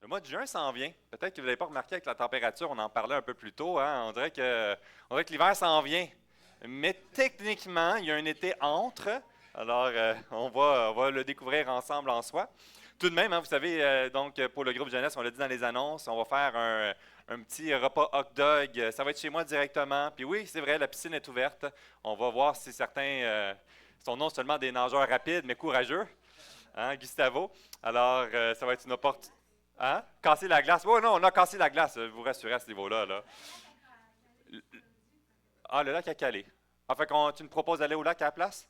Le mois de juin s'en vient. Peut-être que vous n'avez pas remarqué avec la température, on en parlait un peu plus tôt, hein. On dirait que l'hiver s'en vient. Mais techniquement, il y a un été entre. Alors, on va le découvrir ensemble en soi. Tout de même, hein, vous savez, donc pour le groupe jeunesse, on l'a dit dans les annonces, on va faire un petit repas hot dog. Ça va être chez moi directement. Puis oui, c'est vrai, la piscine est ouverte. On va voir si certains sont non seulement des nageurs rapides, mais courageux, hein, Gustavo. Alors, ça va être une opportunité. Hein? Casser la glace. Oh non, on a cassé la glace, je vous rassurez à ce niveau-là. Là. Ah, le lac à Calais. Ah, fait qu'on, tu me proposes d'aller au lac à la place?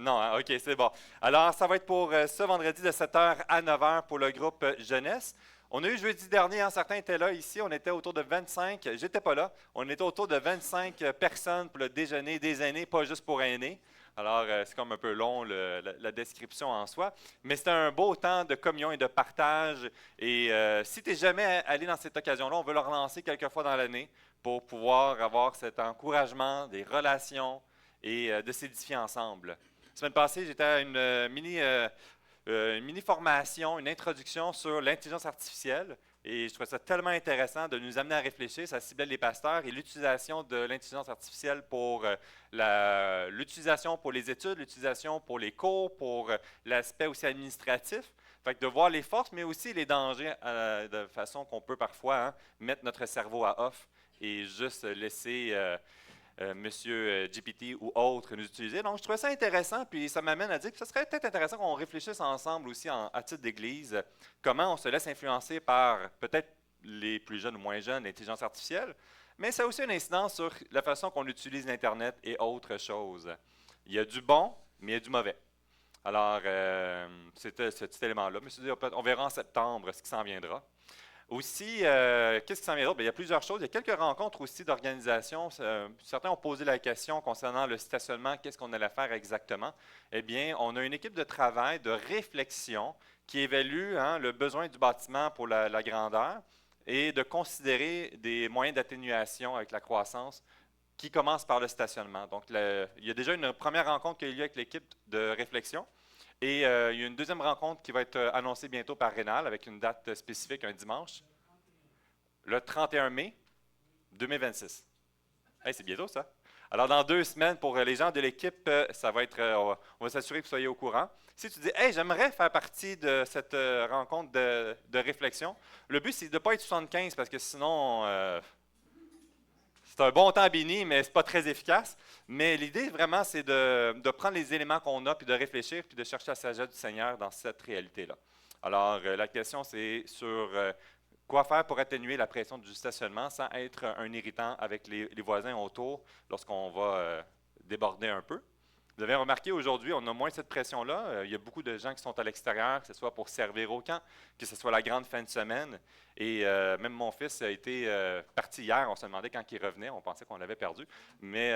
Non, hein? OK, c'est bon. Alors, ça va être pour ce vendredi de 7h à 9h pour le groupe jeunesse. On a eu jeudi dernier, hein, certains étaient là ici, on était autour de 25, j'étais pas là, on était autour de 25 personnes pour le déjeuner des aînés, pas juste pour aînés. Alors, c'est comme un peu long la description en soi, mais c'était un beau temps de communion et de partage. Et si tu n'es jamais allé dans cette occasion-là, on veut le relancer quelques fois dans l'année pour pouvoir avoir cet encouragement, des relations et de s'édifier ensemble. La semaine passée, j'étais à une mini formation, une introduction sur l'intelligence artificielle. Et je trouvais ça tellement intéressant de nous amener à réfléchir. Ça ciblait les pasteurs et l'utilisation de l'intelligence artificielle pour l'utilisation pour les études, l'utilisation pour les cours, pour l'aspect aussi administratif. Fait que de voir les forces, mais aussi les dangers de façon qu'on peut parfois mettre notre cerveau à off et juste laisser Monsieur GPT ou autres nous utiliser. Donc, je trouvais ça intéressant, puis ça m'amène à dire que ce serait peut-être intéressant qu'on réfléchisse ensemble aussi à titre d'Église, comment on se laisse influencer par peut-être les plus jeunes ou moins jeunes, l'intelligence artificielle, mais ça a aussi une incidence sur la façon qu'on utilise l'Internet et autres choses. Il y a du bon, mais il y a du mauvais. Alors, c'était ce petit élément-là. Je me suis dit, on verra en septembre ce qui s'en viendra. Aussi, qu'est-ce qui s'en vient d'autre? Bien, il y a plusieurs choses. Il y a quelques rencontres aussi d'organisation. Certains ont posé la question concernant le stationnement, qu'est-ce qu'on allait faire exactement? Eh bien, on a une équipe de travail, de réflexion qui évalue le besoin du bâtiment pour la grandeur et de considérer des moyens d'atténuation avec la croissance qui commence par le stationnement. Donc, il y a déjà une première rencontre qui a eu lieu avec l'équipe de réflexion. Et il y a une deuxième rencontre qui va être annoncée bientôt par Rénal avec une date spécifique, un dimanche, le 31 mai 2026. Hey, c'est bientôt ça. Alors, dans 2 semaines, pour les gens de l'équipe, ça va être, on va s'assurer que vous soyez au courant. Si tu dis, hey, j'aimerais faire partie de cette rencontre de réflexion, le but, c'est de ne pas être 75 parce que sinon, c'est un bon temps béni, mais ce n'est pas très efficace. Mais l'idée, vraiment, c'est de prendre les éléments qu'on a, puis de réfléchir, puis de chercher la sagesse du Seigneur dans cette réalité-là. Alors, la question, c'est sur quoi faire pour atténuer la pression du stationnement sans être un irritant avec les voisins autour lorsqu'on va déborder un peu. Vous avez remarqué, aujourd'hui, on a moins cette pression-là. Il y a beaucoup de gens qui sont à l'extérieur, que ce soit pour servir au camp, que ce soit la grande fin de semaine. Et même mon fils a été parti hier. On se demandait quand il revenait. On pensait qu'on l'avait perdu. Mais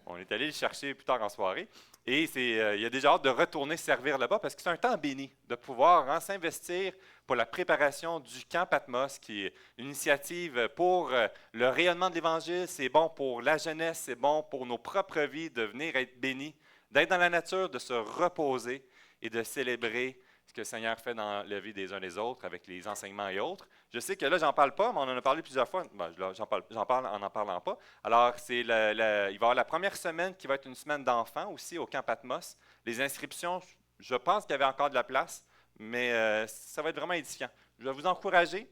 on est allé le chercher plus tard en soirée. Et il a déjà hâte de retourner servir là-bas parce que c'est un temps béni de pouvoir s'investir pour la préparation du camp Patmos, qui est une initiative pour le rayonnement de l'Évangile. C'est bon pour la jeunesse, c'est bon pour nos propres vies de venir être bénis, d'être dans la nature, de se reposer et de célébrer ce que le Seigneur fait dans la vie des uns des autres avec les enseignements et autres. Je sais que là, j'en parle pas, mais on en a parlé plusieurs fois. Ben, j'en parle en n'en parlant pas. Alors, il va y avoir la première semaine qui va être une semaine d'enfants aussi au camp Patmos. Les inscriptions, je pense qu'il y avait encore de la place, mais ça va être vraiment édifiant. Je vais vous encourager.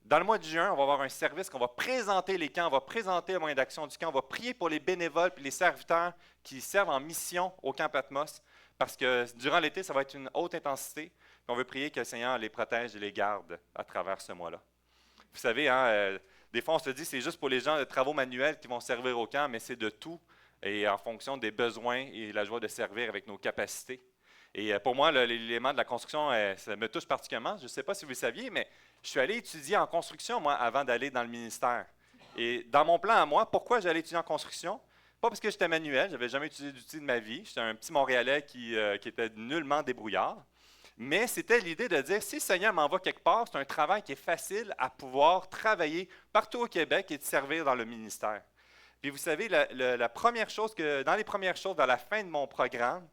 Dans le mois de juin, on va avoir un service qu'on va présenter les camps, on va présenter le moyen d'action du camp, on va prier pour les bénévoles et les serviteurs qui servent en mission au camp Patmos, parce que durant l'été, ça va être une haute intensité. On veut prier que le Seigneur les protège et les garde à travers ce mois-là. Vous savez, des fois, on se dit que c'est juste pour les gens de travaux manuels qui vont servir au camp, mais c'est de tout et en fonction des besoins et la joie de servir avec nos capacités. Et pour moi, l'élément de la construction, ça me touche particulièrement. Je ne sais pas si vous le saviez, mais je suis allé étudier en construction, moi, avant d'aller dans le ministère. Et dans mon plan à moi, pourquoi j'allais étudier en construction? Pas parce que j'étais manuel, je n'avais jamais utilisé d'outils de ma vie. J'étais un petit Montréalais qui était nullement débrouillard. Mais c'était l'idée de dire, si le Seigneur m'envoie quelque part, c'est un travail qui est facile à pouvoir travailler partout au Québec et de servir dans le ministère. Puis vous savez, la première chose dans les premières choses, vers la fin de mon programme,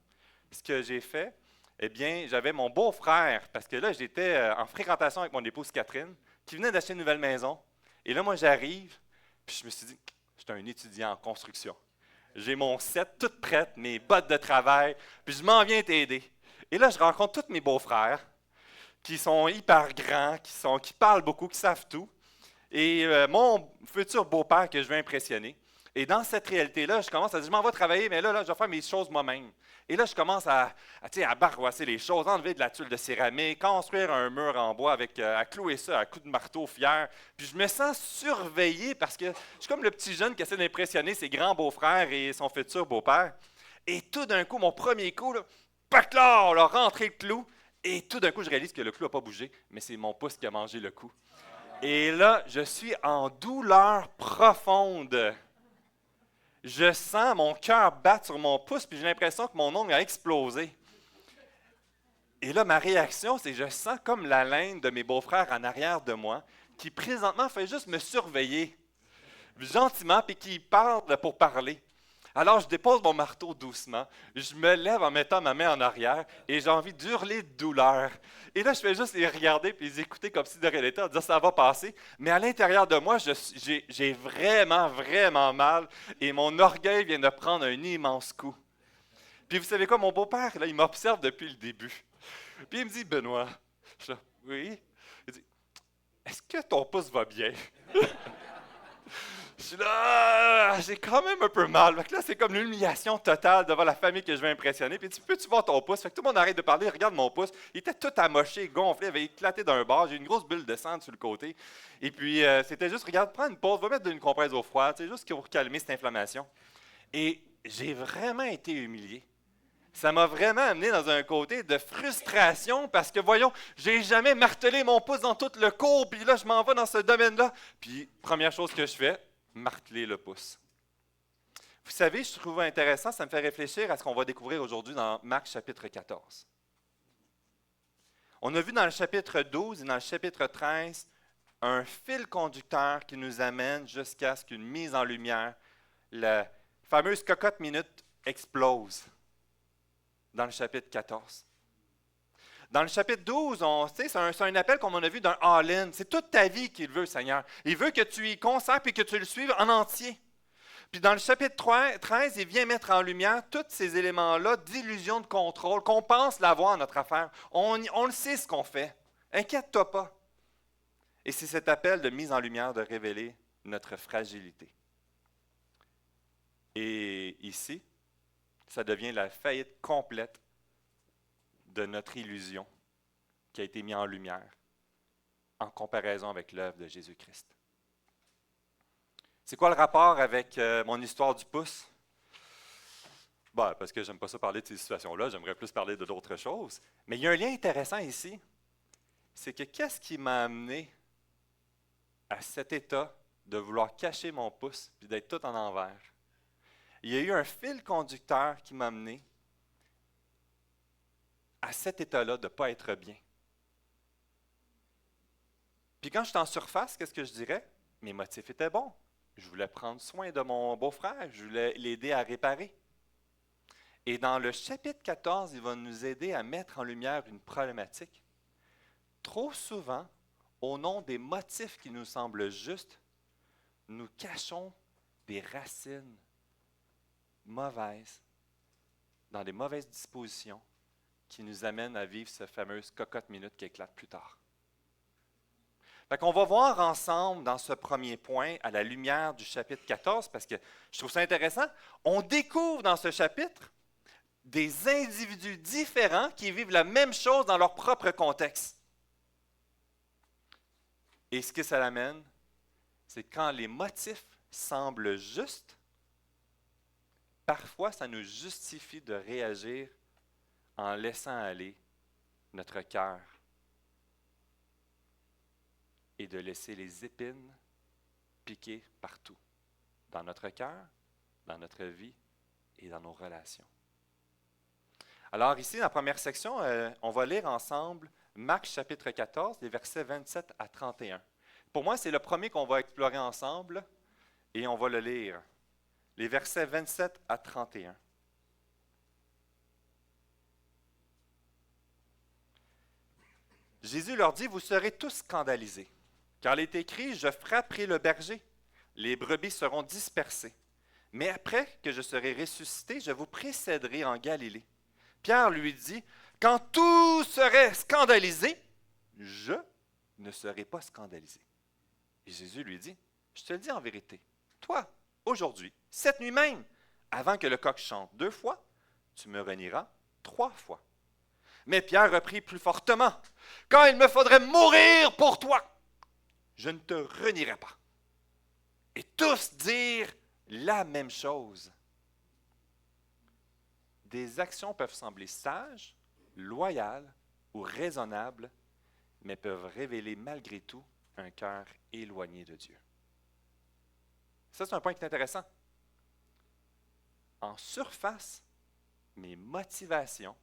ce que j'ai fait, eh bien, j'avais mon beau-frère, parce que là, j'étais en fréquentation avec mon épouse Catherine, qui venait d'acheter une nouvelle maison. Et là, moi, j'arrive, puis je me suis dit, je suis un étudiant en construction. J'ai mon set toute prête, mes bottes de travail, puis je m'en viens t'aider. Et là, je rencontre tous mes beaux-frères, qui sont hyper grands, qui parlent beaucoup, qui savent tout. Et mon futur beau-père que je veux impressionner. Et dans cette réalité-là, je commence à dire, je m'en vais travailler, mais là, je vais faire mes choses moi-même. Et là, je commence à barroisser les choses, enlever de la tuile de céramique, construire un mur en bois à clouer ça à coups de marteau fier. Puis je me sens surveillé parce que je suis comme le petit jeune qui essaie d'impressionner ses grands beaux-frères et son futur beau-père. Et tout d'un coup, mon premier coup, là, paclar, là, rentré le clou. Et tout d'un coup, je réalise que le clou n'a pas bougé, mais c'est mon pouce qui a mangé le coup. Et là, je suis en douleur profonde. Je sens mon cœur battre sur mon pouce, puis j'ai l'impression que mon ongle a explosé. Et là, ma réaction, c'est que je sens comme la laine de mes beaux-frères en arrière de moi, qui présentement fait juste me surveiller, gentiment, puis qui parle pour parler. Alors, je dépose mon marteau doucement, je me lève en mettant ma main en arrière et j'ai envie d'hurler de douleur. Et là, je fais juste les regarder puis les écouter comme si de rien n'était en disant ça va passer. Mais à l'intérieur de moi, j'ai vraiment, vraiment mal et mon orgueil vient de prendre un immense coup. Puis vous savez quoi, mon beau-père, là, il m'observe depuis le début. Puis il me dit, Benoît, je dis, oui. Il dit, est-ce que ton pouce va bien? Je suis là, j'ai quand même un peu mal. Fait que là, c'est comme l'humiliation totale devant la famille que je vais impressionner. Puis tu peux-tu voir ton pouce? Fait que tout le monde arrête de parler, regarde mon pouce. Il était tout amoché, gonflé, il avait éclaté d'un bord. J'ai une grosse bulle de sang sur le côté. Et puis, c'était juste, regarde, prends une pause, va mettre une compresse d'eau froide, c'est juste pour calmer cette inflammation. Et j'ai vraiment été humilié. Ça m'a vraiment amené dans un côté de frustration parce que, voyons, j'ai jamais martelé mon pouce dans tout le cours, puis là, je m'en vais dans ce domaine-là. Puis, première chose que je fais, marteler le pouce. Vous savez, je trouve intéressant, ça me fait réfléchir à ce qu'on va découvrir aujourd'hui dans Marc chapitre 14. On a vu dans le chapitre 12 et dans le chapitre 13 un fil conducteur qui nous amène jusqu'à ce qu'une mise en lumière, la fameuse cocotte minute, explose dans le chapitre 14. Dans le chapitre 12, c'est un appel comme on a vu d'un all-in. C'est toute ta vie qu'il veut, Seigneur. Il veut que tu y consacres et que tu le suives en entier. Puis dans le chapitre 13, il vient mettre en lumière tous ces éléments-là d'illusion de contrôle, qu'on pense l'avoir, notre affaire. On le sait ce qu'on fait. Inquiète-toi pas. Et c'est cet appel de mise en lumière de révéler notre fragilité. Et ici, ça devient la faillite complète de notre illusion qui a été mise en lumière en comparaison avec l'œuvre de Jésus-Christ. C'est quoi le rapport avec mon histoire du pouce? Parce que j'aime pas ça parler de ces situations-là, j'aimerais plus parler de d'autres choses. Mais il y a un lien intéressant ici. C'est que qu'est-ce qui m'a amené à cet état de vouloir cacher mon pouce et d'être tout en envers? Il y a eu un fil conducteur qui m'a amené à cet état-là de ne pas être bien. Puis quand je suis en surface, qu'est-ce que je dirais? Mes motifs étaient bons. Je voulais prendre soin de mon beau-frère, je voulais l'aider à réparer. Et dans le chapitre 14, il va nous aider à mettre en lumière une problématique. Trop souvent, au nom des motifs qui nous semblent justes, nous cachons des racines mauvaises, dans des mauvaises dispositions, qui nous amènent à vivre cette fameuse cocotte minute qui éclate plus tard. Fait qu'on va voir ensemble dans ce premier point, à la lumière du chapitre 14, parce que je trouve ça intéressant, on découvre dans ce chapitre des individus différents qui vivent la même chose dans leur propre contexte. Et ce que ça l'amène, c'est quand les motifs semblent justes, parfois ça nous justifie de réagir en laissant aller notre cœur et de laisser les épines piquer partout, dans notre cœur, dans notre vie et dans nos relations. Alors ici, dans la première section, on va lire ensemble Marc chapitre 14, les versets 27 à 31. Pour moi, c'est le premier qu'on va explorer ensemble et on va le lire. Les versets 27 à 31. Jésus leur dit, vous serez tous scandalisés, car il est écrit, je frapperai le berger, les brebis seront dispersées. Mais après que je serai ressuscité, je vous précéderai en Galilée. Pierre lui dit, quand tout serait scandalisé, je ne serai pas scandalisé. Et Jésus lui dit, je te le dis en vérité, toi, aujourd'hui, cette nuit même, avant que le coq chante 2 fois, tu me renieras 3 fois. Mais Pierre reprit plus fortement, quand il me faudrait mourir pour toi, je ne te renierai pas. Et tous dirent la même chose. Des actions peuvent sembler sages, loyales ou raisonnables, mais peuvent révéler malgré tout un cœur éloigné de Dieu. Ça, c'est un point qui est intéressant. En surface, mes motivations,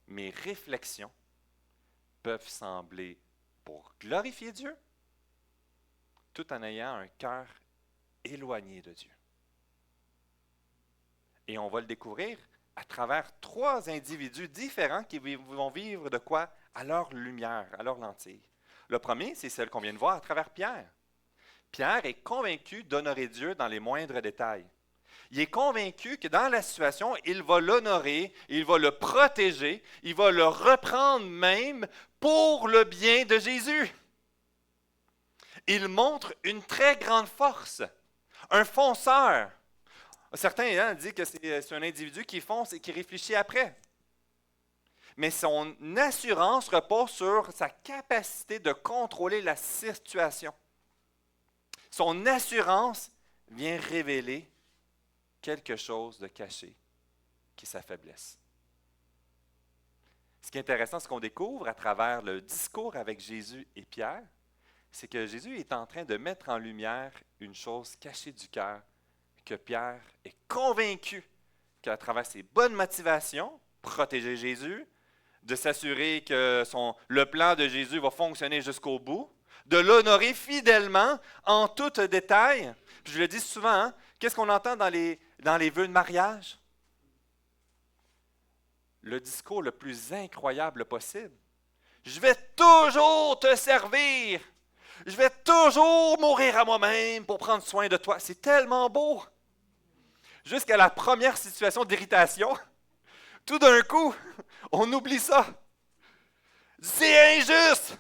mes réflexions peuvent sembler pour glorifier Dieu, tout en ayant un cœur éloigné de Dieu. Et on va le découvrir à travers 3 individus différents qui vont vivre de quoi? À leur lumière, à leur lentille. Le premier, c'est celle qu'on vient de voir à travers Pierre. Pierre est convaincu d'honorer Dieu dans les moindres détails. Il est convaincu que dans la situation, il va l'honorer, il va le protéger, il va le reprendre même pour le bien de Jésus. Il montre une très grande force, un fonceur. Certains disent que c'est un individu qui fonce et qui réfléchit après. Mais son assurance repose sur sa capacité de contrôler la situation. Son assurance vient révéler quelque chose de caché, qui est sa faiblesse. Ce qui est intéressant, ce qu'on découvre à travers le discours avec Jésus et Pierre, c'est que Jésus est en train de mettre en lumière une chose cachée du cœur, que Pierre est convaincu qu'à travers ses bonnes motivations, protéger Jésus, de s'assurer que le plan de Jésus va fonctionner jusqu'au bout, de l'honorer fidèlement en tout détail. Puis je le dis souvent, hein, qu'est-ce qu'on entend dans les vœux de mariage? Le discours le plus incroyable possible. Je vais toujours te servir. Je vais toujours mourir à moi-même pour prendre soin de toi. C'est tellement beau. Jusqu'à la première situation d'irritation, tout d'un coup, on oublie ça. C'est injuste.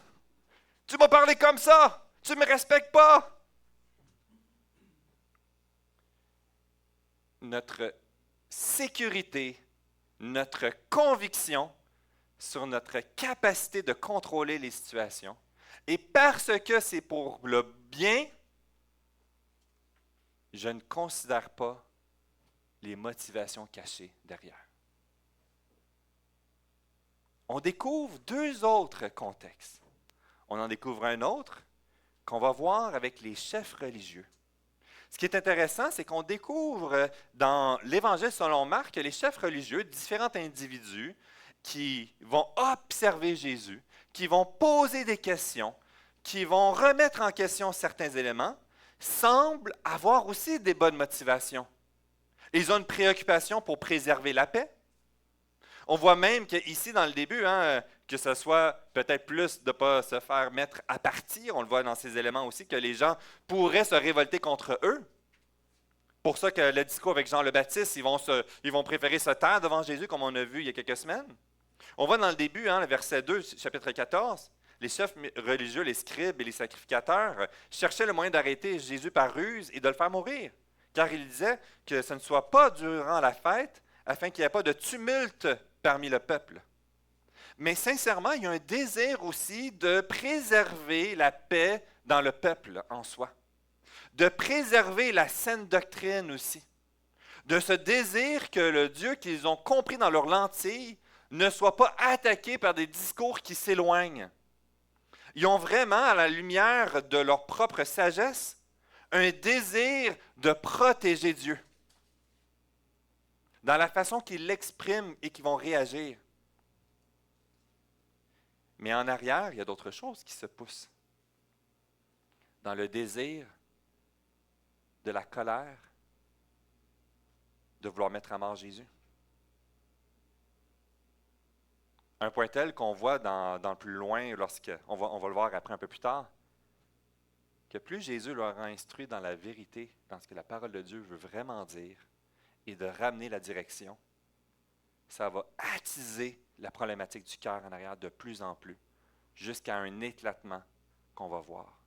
Tu m'as parlé comme ça. Tu ne me respectes pas. Notre sécurité, notre conviction sur notre capacité de contrôler les situations. Et parce que c'est pour le bien, je ne considère pas les motivations cachées derrière. On découvre 2 autres contextes. On en découvre un autre qu'on va voir avec les chefs religieux. Ce qui est intéressant, c'est qu'on découvre dans l'Évangile selon Marc que les chefs religieux, différents individus qui vont observer Jésus, qui vont poser des questions, qui vont remettre en question certains éléments, semblent avoir aussi des bonnes motivations. Ils ont une préoccupation pour préserver la paix. On voit même qu'ici, dans le début, que ce soit peut-être plus de ne pas se faire mettre à partir, on le voit dans ces éléments aussi, que les gens pourraient se révolter contre eux. Pour ça que le discours avec Jean le Baptiste, ils vont préférer se taire devant Jésus, comme on a vu il y a quelques semaines. On voit dans le début, le verset 2, chapitre 14, les chefs religieux, les scribes et les sacrificateurs cherchaient le moyen d'arrêter Jésus par ruse et de le faire mourir, car ils disaient que ce ne soit pas durant la fête, afin qu'il n'y ait pas de tumulte parmi le peuple. Mais sincèrement, il y a un désir aussi de préserver la paix dans le peuple en soi, de préserver la saine doctrine aussi, de ce désir que le Dieu qu'ils ont compris dans leur lentille ne soit pas attaqué par des discours qui s'éloignent. Ils ont vraiment, à la lumière de leur propre sagesse, un désir de protéger Dieu dans la façon qu'ils l'expriment et qu'ils vont réagir. Mais en arrière, il y a d'autres choses qui se poussent. Dans le désir de la colère de vouloir mettre à mort Jésus. Un point tel qu'on voit dans le plus loin, on va le voir après un peu plus tard, que plus Jésus leur a instruit dans la vérité, dans ce que la parole de Dieu veut vraiment dire, et de ramener la direction, ça va attiser la problématique du cœur en arrière de plus en plus, jusqu'à un éclatement qu'on va voir.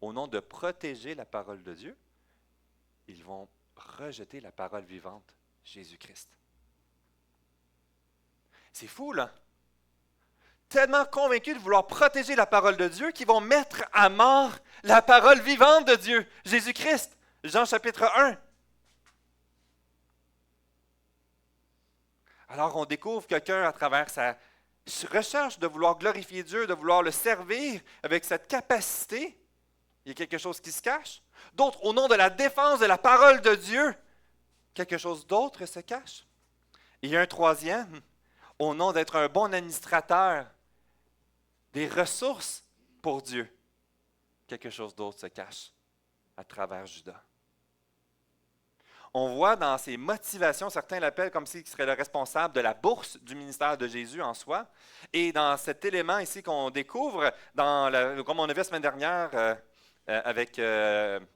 Au nom de protéger la parole de Dieu, ils vont rejeter la parole vivante, Jésus-Christ. C'est fou, là! Tellement convaincus de vouloir protéger la parole de Dieu qu'ils vont mettre à mort la parole vivante de Dieu, Jésus-Christ. Jean chapitre 1. Alors on découvre quelqu'un à travers sa recherche de vouloir glorifier Dieu, de vouloir le servir avec cette capacité. Il y a quelque chose qui se cache. D'autres, au nom de la défense de la parole de Dieu, quelque chose d'autre se cache. Et il y a un troisième, au nom d'être un bon administrateur des ressources pour Dieu, quelque chose d'autre se cache à travers Judas. On voit dans ses motivations, certains l'appellent comme s'il serait le responsable de la bourse du ministère de Jésus en soi. Et dans cet élément ici qu'on découvre, comme on a vu la semaine dernière avec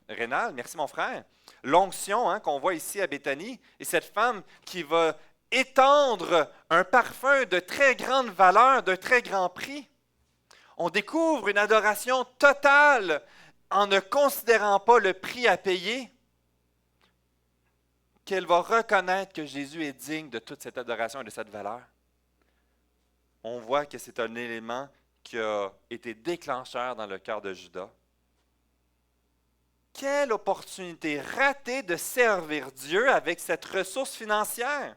Rénal, merci mon frère, l'onction qu'on voit ici à Béthanie, et cette femme qui va étendre un parfum de très grande valeur, de très grand prix. On découvre une adoration totale en ne considérant pas le prix à payer, qu'elle va reconnaître que Jésus est digne de toute cette adoration et de cette valeur. On voit que c'est un élément qui a été déclencheur dans le cœur de Judas. Quelle opportunité ratée de servir Dieu avec cette ressource financière!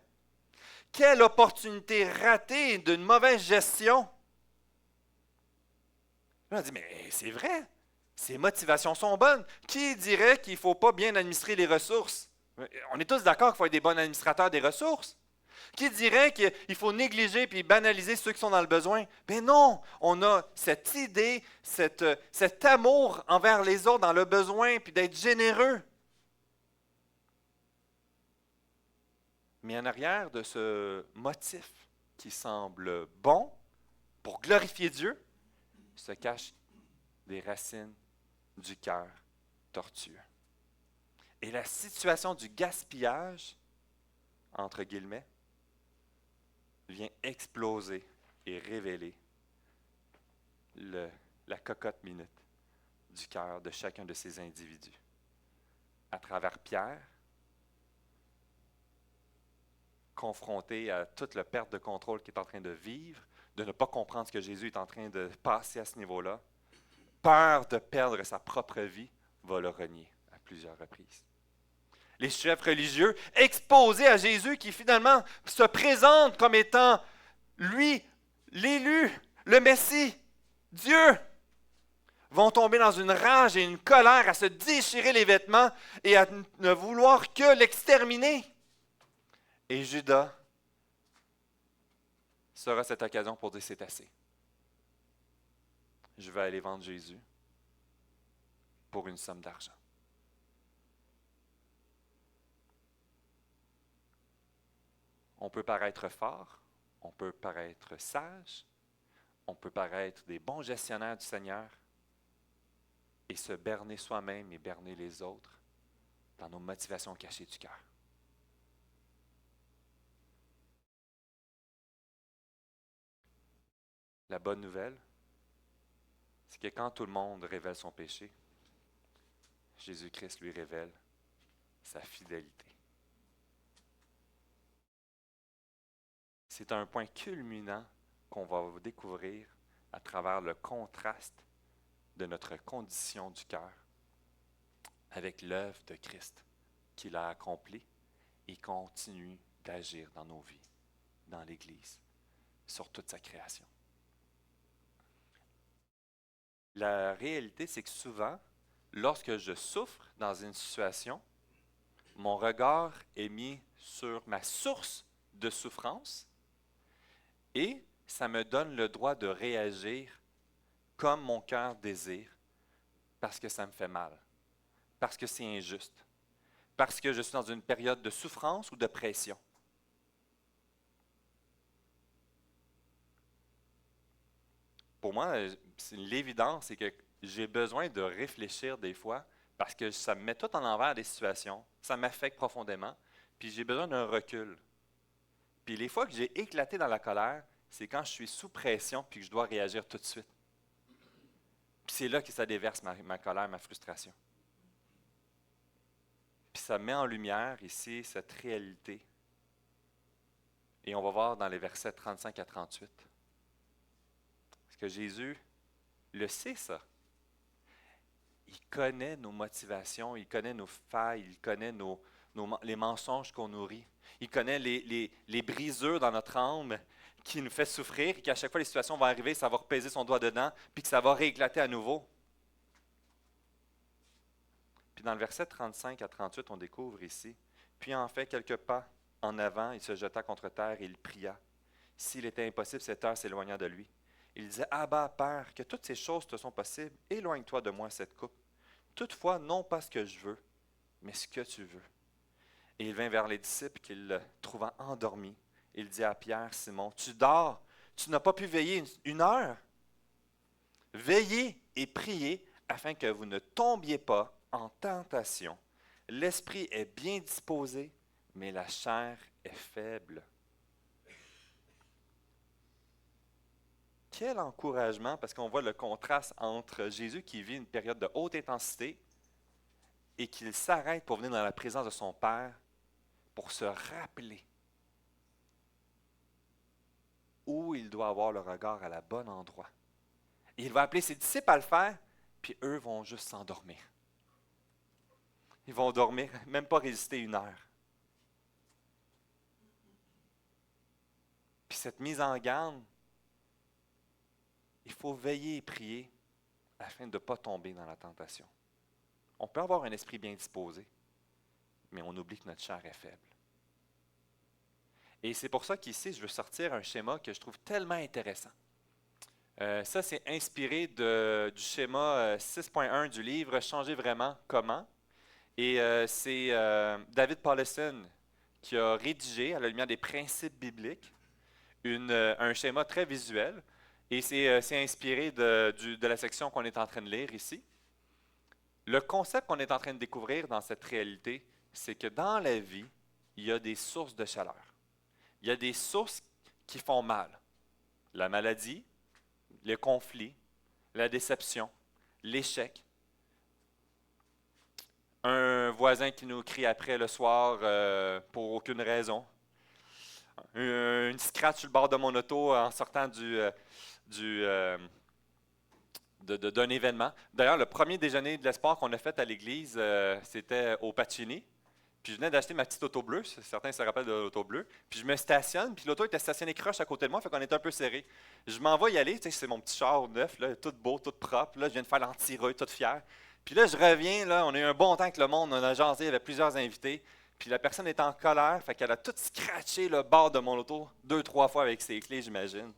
Quelle opportunité ratée d'une mauvaise gestion! On dit, mais c'est vrai, ses motivations sont bonnes. Qui dirait qu'il ne faut pas bien administrer les ressources? On est tous d'accord qu'il faut être des bons administrateurs des ressources. Qui dirait qu'il faut négliger et banaliser ceux qui sont dans le besoin? Ben non, on a cette idée, cet amour envers les autres dans le besoin, puis d'être généreux. Mais en arrière de ce motif qui semble bon pour glorifier Dieu, se cachent des racines du cœur tortueux. Et la situation du gaspillage, entre guillemets, vient exploser et révéler la cocotte minute du cœur de chacun de ces individus. À travers Pierre, confronté à toute la perte de contrôle qu'il est en train de vivre, de ne pas comprendre ce que Jésus est en train de passer à ce niveau-là, peur de perdre sa propre vie, va le renier à plusieurs reprises. Les chefs religieux, exposés à Jésus qui finalement se présente comme étant lui, l'élu, le Messie, Dieu, vont tomber dans une rage et une colère à se déchirer les vêtements et à ne vouloir que l'exterminer. Et Judas sera cette occasion pour dire c'est assez. Je vais aller vendre Jésus pour une somme d'argent. On peut paraître fort, on peut paraître sage, on peut paraître des bons gestionnaires du Seigneur et se berner soi-même et berner les autres dans nos motivations cachées du cœur. La bonne nouvelle, c'est que quand tout le monde révèle son péché, Jésus-Christ lui révèle sa fidélité. C'est un point culminant qu'on va découvrir à travers le contraste de notre condition du cœur avec l'œuvre de Christ qu'il a accomplie et continue d'agir dans nos vies, dans l'Église, sur toute sa création. La réalité, c'est que souvent, lorsque je souffre dans une situation, mon regard est mis sur ma source de souffrance et ça me donne le droit de réagir comme mon cœur désire parce que ça me fait mal, parce que c'est injuste, parce que je suis dans une période de souffrance ou de pression. pour moi, c'est l'évidence, c'est que j'ai besoin de réfléchir des fois parce que ça me met tout en envers des situations, ça m'affecte profondément, puis j'ai besoin d'un recul. Puis les fois que j'ai éclaté dans la colère, c'est quand je suis sous pression puis que je dois réagir tout de suite. Puis c'est là que ça déverse ma colère, ma frustration. Puis ça met en lumière ici cette réalité. Et on va voir dans les versets 35 à 38. Parce que Jésus le sait, ça. Il connaît nos motivations, il connaît nos failles, il connaît les mensonges qu'on nourrit. Il connaît les brisures dans notre âme qui nous fait souffrir et qu'à chaque fois les situations vont arriver, ça va repaiser son doigt dedans, puis que ça va rééclater à nouveau. Puis dans le verset 35 à 38, on découvre ici, « Puis en fait quelques pas en avant, il se jeta contre terre et il pria. S'il était impossible, cette heure s'éloigna de lui. Il disait, « Abba, Père, que toutes ces choses te sont possibles, éloigne-toi de moi cette coupe. Toutefois, non pas ce que je veux, mais ce que tu veux. » Et il vint vers les disciples qu'il le trouvant endormi. Il dit à Pierre, Simon, « Tu dors, tu n'as pas pu veiller une heure? Veillez et priez afin que vous ne tombiez pas en tentation. L'esprit est bien disposé, mais la chair est faible. » Quel encouragement, parce qu'on voit le contraste entre Jésus qui vit une période de haute intensité et qu'il s'arrête pour venir dans la présence de son Père pour se rappeler où il doit avoir le regard à la bonne endroit. Et il va appeler ses disciples à le faire, puis eux vont juste s'endormir. Ils vont dormir, même pas résister une heure. Puis cette mise en garde, il faut veiller et prier afin de ne pas tomber dans la tentation. On peut avoir un esprit bien disposé, mais on oublie que notre chair est faible. Et c'est pour ça qu'ici, je veux sortir un schéma que je trouve tellement intéressant. Ça, c'est inspiré du schéma 6.1 du livre « Changer vraiment, comment ». Et c'est David Powlison qui a rédigé, à la lumière des principes bibliques, un schéma très visuel. Et c'est inspiré de la section qu'on est en train de lire ici. Le concept qu'on est en train de découvrir dans cette réalité, c'est que dans la vie, il y a des sources de chaleur. Il y a des sources qui font mal. La maladie, le conflit, la déception, l'échec. Un voisin qui nous crie après le soir pour aucune raison. Une scratch sur le bord de mon auto en sortant d'un événement. D'ailleurs, le premier déjeuner de l'espoir qu'on a fait à l'église, c'était au Pacini. Puis je venais d'acheter ma petite auto bleue, certains se rappellent de l'auto bleue. Puis je me stationne, puis l'auto était stationnée croche à côté de moi, fait qu'on était un peu serré. Je m'en vais y aller, tu sais, c'est mon petit char neuf, là, tout beau, tout propre. Là, je viens de faire l'antireux, tout fier. Puis là, je reviens, là, on a eu un bon temps avec le monde, on a jasé, il y avait plusieurs invités. Puis la personne est en colère, fait qu'elle a tout scratché le bord de mon auto 2-3 fois avec ses clés, j'imagine.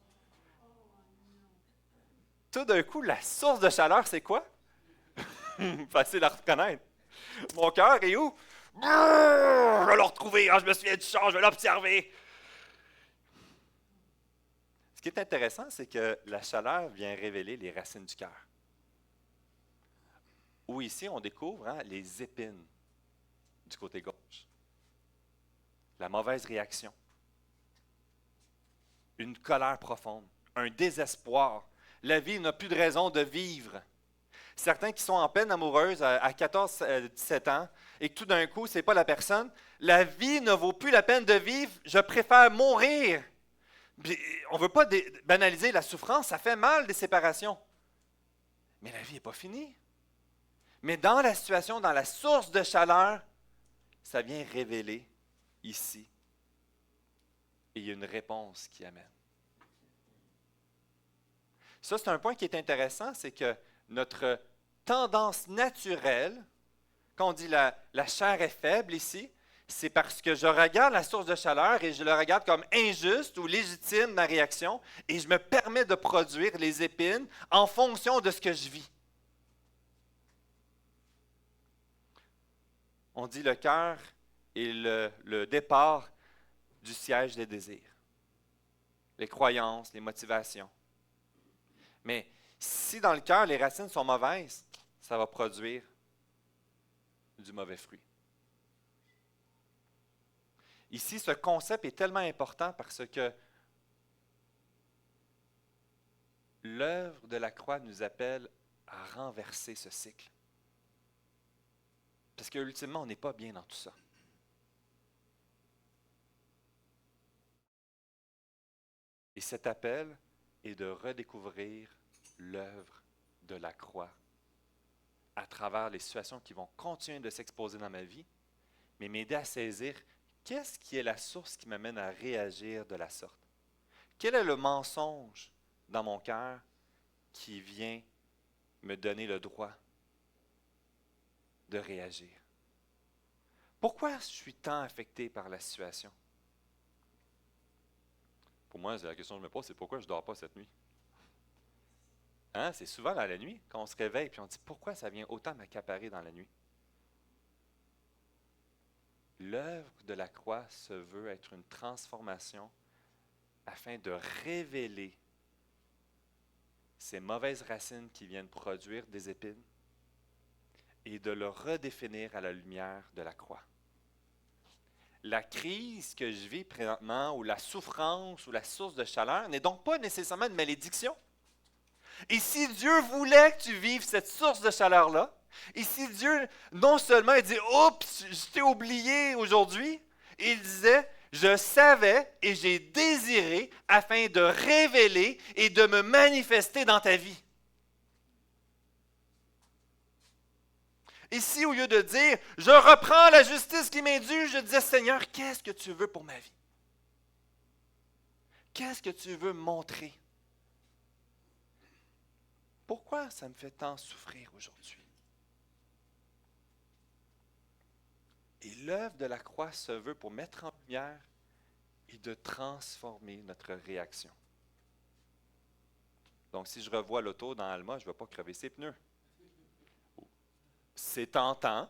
Tout d'un coup, la source de chaleur, c'est quoi? Facile à reconnaître. Mon cœur est où? Je vais le retrouver, je me souviens du char, je vais l'observer. Ce qui est intéressant, c'est que la chaleur vient révéler les racines du cœur. Où ici, on découvre les épines du côté gauche. La mauvaise réaction. Une colère profonde. Un désespoir. La vie n'a plus de raison de vivre. Certains qui sont en peine amoureuse à 14-17 ans et que tout d'un coup, ce n'est pas la personne. La vie ne vaut plus la peine de vivre, je préfère mourir. On ne veut pas banaliser la souffrance, ça fait mal des séparations. Mais la vie n'est pas finie. Mais dans la situation, dans la source de chaleur, ça vient révéler ici. Et il y a une réponse qui amène. Ça, c'est un point qui est intéressant, c'est que notre tendance naturelle, quand on dit la chair est faible ici, c'est parce que je regarde la source de chaleur et je le regarde comme injuste ou légitime ma réaction et je me permets de produire les épines en fonction de ce que je vis. On dit le cœur est le départ du siège des désirs, les croyances, les motivations. Mais si dans le cœur, les racines sont mauvaises, ça va produire du mauvais fruit. Ici, ce concept est tellement important parce que l'œuvre de la croix nous appelle à renverser ce cycle. Parce qu'ultimement, on n'est pas bien dans tout ça. Et cet appel est de redécouvrir l'œuvre de la croix à travers les situations qui vont continuer de s'exposer dans ma vie, mais m'aider à saisir qu'est-ce qui est la source qui m'amène à réagir de la sorte. Quel est le mensonge dans mon cœur qui vient me donner le droit de réagir? Pourquoi je suis tant affecté par la situation? Pour moi, la question que je me pose, c'est pourquoi je ne dors pas cette nuit? Hein? C'est souvent dans la nuit, quand on se réveille, puis on dit pourquoi ça vient autant m'accaparer dans la nuit? L'œuvre de la croix se veut être une transformation afin de révéler ces mauvaises racines qui viennent produire des épines et de le redéfinir à la lumière de la croix. La crise que je vis présentement, ou la souffrance, ou la source de chaleur, n'est donc pas nécessairement une malédiction. Et si Dieu voulait que tu vives cette source de chaleur-là, et si Dieu, non seulement il dit « Oups, je t'ai oublié aujourd'hui », il disait « Je savais et j'ai désiré afin de révéler et de me manifester dans ta vie. » Ici, au lieu de dire « Je reprends la justice qui m'est due », je disais « Seigneur, qu'est-ce que tu veux pour ma vie? Qu'est-ce que tu veux me montrer? Pourquoi ça me fait tant souffrir aujourd'hui? » Et l'œuvre de la croix se veut pour mettre en lumière et de transformer notre réaction. Donc, si je revois l'auto dans Alma, je ne vais pas crever ses pneus. C'est tentant.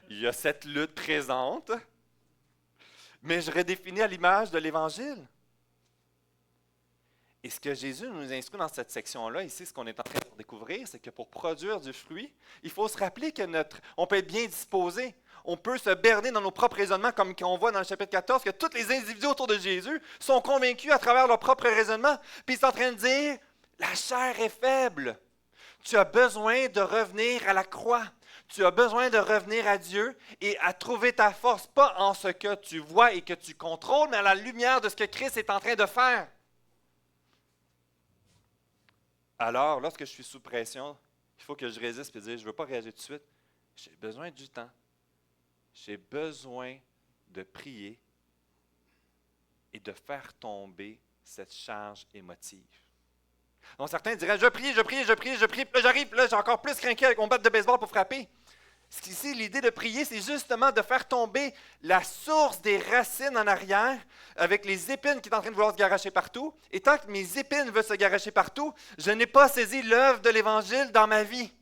Il y a cette lutte présente. Mais je redéfinis à l'image de l'Évangile. Et ce que Jésus nous instruit dans cette section-là, ici, ce qu'on est en train de découvrir, c'est que pour produire du fruit, il faut se rappeler que on peut être bien disposé. On peut se berner dans nos propres raisonnements, comme on voit dans le chapitre 14, que tous les individus autour de Jésus sont convaincus à travers leur propre raisonnement. Puis il est en train de dire, la chair est faible. Tu as besoin de revenir à la croix. Tu as besoin de revenir à Dieu et à trouver ta force, pas en ce que tu vois et que tu contrôles, mais à la lumière de ce que Christ est en train de faire. Alors, lorsque je suis sous pression, il faut que je résiste et dire, je ne veux pas réagir tout de suite. J'ai besoin du temps. J'ai besoin de prier et de faire tomber cette charge émotive. Donc, certains diraient, je prie, puis là, j'arrive, là, j'ai encore plus craqué avec mon bat de baseball pour frapper. Ici, l'idée de prier, c'est justement de faire tomber la source des racines en arrière avec les épines qui sont en train de vouloir se garocher partout. Et tant que mes épines veulent se garocher partout, je n'ai pas saisi l'œuvre de l'Évangile dans ma vie.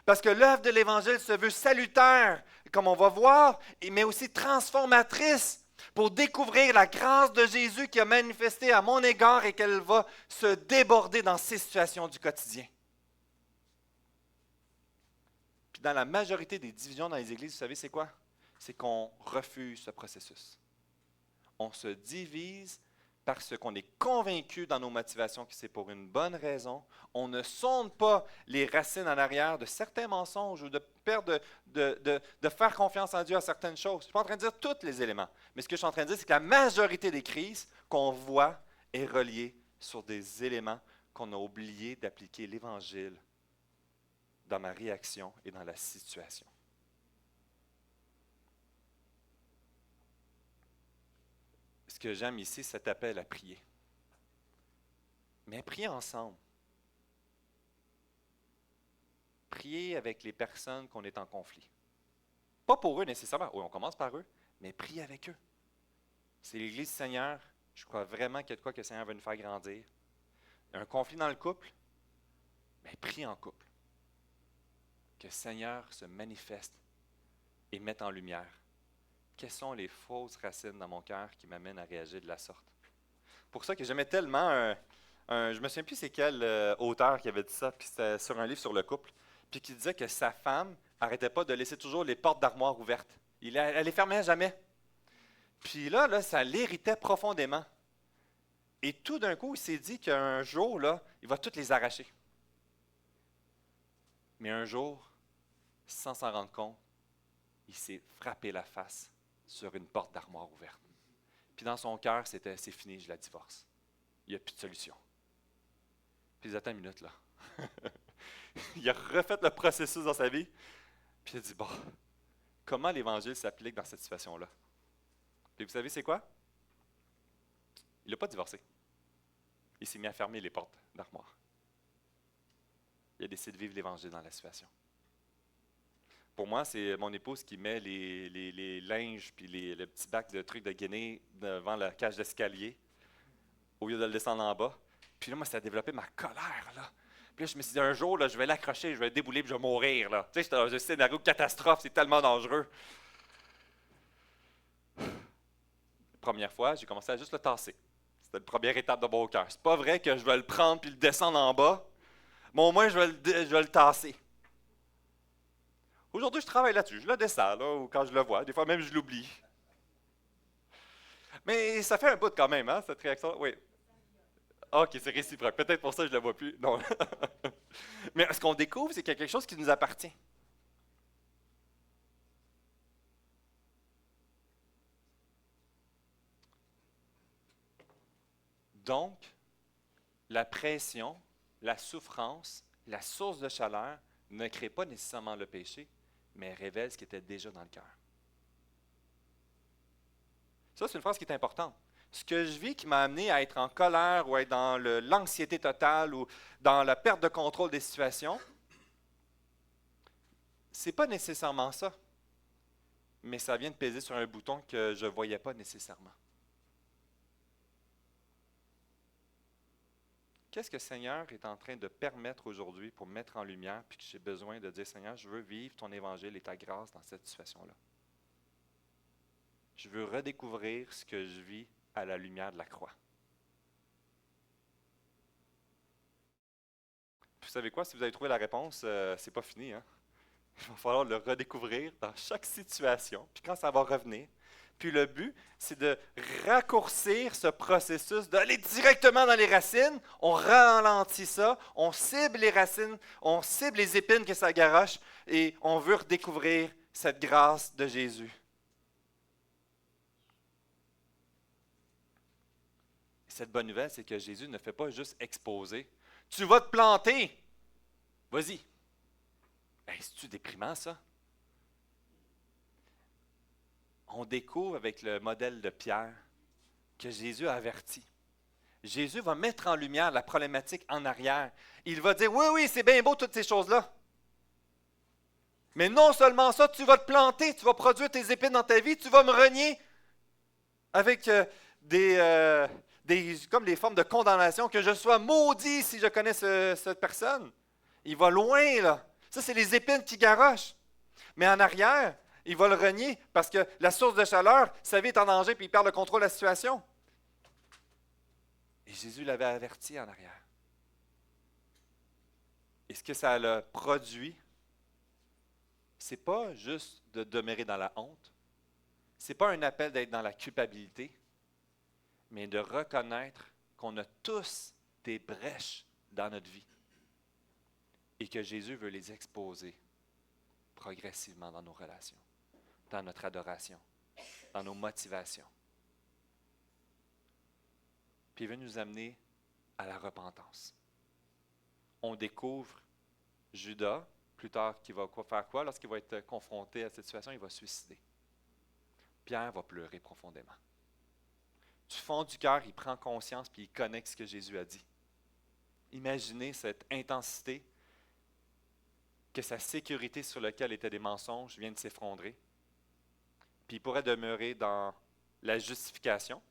Parce que l'œuvre de l'Évangile se veut salutaire, comme on va voir, mais aussi transformatrice pour découvrir la grâce de Jésus qui a manifesté à mon égard et qu'elle va se déborder dans ces situations du quotidien. Puis dans la majorité des divisions dans les églises, vous savez c'est quoi? C'est qu'on refuse ce processus. On se divise parce qu'on est convaincu dans nos motivations que c'est pour une bonne raison. On ne sonde pas les racines en arrière de certains mensonges ou de perdre de faire confiance en Dieu à certaines choses. Je ne suis pas en train de dire tous les éléments, mais ce que je suis en train de dire, c'est que la majorité des crises qu'on voit est reliée sur des éléments qu'on a oublié d'appliquer l'Évangile dans ma réaction et dans la situation. Ce que j'aime ici, cet appel à prier. Mais prier ensemble. Prier avec les personnes qu'on est en conflit. Pas pour eux nécessairement, oui, on commence par eux, mais prier avec eux. C'est l'Église du Seigneur, je crois vraiment qu'il y a de quoi que le Seigneur veut nous faire grandir. Un conflit dans le couple, mais prie en couple. Que le Seigneur se manifeste et mette en lumière. Quelles sont les fausses racines dans mon cœur qui m'amènent à réagir de la sorte? Pour ça que j'aimais tellement je me souviens plus c'est quel auteur qui avait dit ça, puis c'était sur un livre sur le couple, puis qui disait que sa femme arrêtait pas de laisser toujours les portes d'armoire ouvertes. Elle les fermait jamais. Puis là, ça l'irritait profondément. Et tout d'un coup, il s'est dit qu'un jour, là, il va toutes les arracher. Mais un jour, sans s'en rendre compte, il s'est frappé la face sur une porte d'armoire ouverte. Puis dans son cœur, c'était « c'est fini, je la divorce. Il n'y a plus de solution. » Puis il dit « attends une minute, là. » Il a refait le processus dans sa vie, puis il a dit « bon, comment l'Évangile s'applique dans cette situation-là? » Puis vous savez c'est quoi? Il n'a pas divorcé. Il s'est mis à fermer les portes d'armoire. Il a décidé de vivre l'Évangile dans la situation. Pour moi, c'est mon épouse qui met les linges puis le petit bac de trucs de Guinée devant la cage d'escalier au lieu de le descendre en bas. Puis là, moi, ça a développé ma colère, là. Puis là, je me suis dit, un jour, là, je vais l'accrocher, je vais le débouler puis je vais mourir, là. Tu sais, c'est un scénario de catastrophe, c'est tellement dangereux. Première fois, j'ai commencé à juste le tasser. C'était la première étape de mon cœur. C'est pas vrai que je vais le prendre puis le descendre en bas, mais au moins, je vais le tasser. Aujourd'hui, je travaille là-dessus. Je le descends, là, ou quand je le vois. Des fois, même, je l'oublie. Mais ça fait un bout quand même, hein, cette réaction. Oui. OK, c'est réciproque. Peut-être pour ça que je ne le vois plus. Non. Mais ce qu'on découvre, c'est qu'il y a quelque chose qui nous appartient. Donc, la pression, la souffrance, la source de chaleur ne crée pas nécessairement le péché, mais révèle ce qui était déjà dans le cœur. Ça, c'est une phrase qui est importante. Ce que je vis qui m'a amené à être en colère ou à être dans l'anxiété totale ou dans la perte de contrôle des situations, c'est pas nécessairement ça, mais ça vient de peser sur un bouton que je ne voyais pas nécessairement. Qu'est-ce que le Seigneur est en train de permettre aujourd'hui pour mettre en lumière, puis que j'ai besoin de dire, Seigneur, je veux vivre ton évangile et ta grâce dans cette situation-là. Je veux redécouvrir ce que je vis à la lumière de la croix. Vous savez quoi? Si vous avez trouvé la réponse, c'est pas fini, hein? Il va falloir le redécouvrir dans chaque situation, puis quand ça va revenir. Puis le but, c'est de raccourcir ce processus, d'aller directement dans les racines. On ralentit ça, on cible les racines, on cible les épines que ça garoche, et on veut redécouvrir cette grâce de Jésus. Cette bonne nouvelle, c'est que Jésus ne fait pas juste exposer. Tu vas te planter. Vas-y. Hey, c'est-tu déprimant, ça? On découvre avec le modèle de Pierre que Jésus a averti. Jésus va mettre en lumière la problématique en arrière. Il va dire, oui, oui, c'est bien beau toutes ces choses-là. Mais non seulement ça, tu vas te planter, tu vas produire tes épines dans ta vie, tu vas me renier avec comme des formes de condamnation, que je sois maudit si je connais cette personne. Il va loin, là. Ça, c'est les épines qui garochent. Mais en arrière, il va le renier parce que la source de chaleur, sa vie est en danger puis il perd le contrôle de la situation. Et Jésus l'avait averti en arrière. Et ce que ça a produit, c'est pas juste de demeurer dans la honte, c'est pas un appel d'être dans la culpabilité, mais de reconnaître qu'on a tous des brèches dans notre vie et que Jésus veut les exposer progressivement dans nos relations, dans notre adoration, dans nos motivations. Puis il veut nous amener à la repentance. On découvre Judas, plus tard, qui va faire quoi? Lorsqu'il va être confronté à cette situation, il va se suicider. Pierre va pleurer profondément. Du fond du cœur, il prend conscience puis il connecte ce que Jésus a dit. Imaginez cette intensité, que sa sécurité sur laquelle étaient des mensonges vient de s'effondrer. Puis il pourrait demeurer dans la justification.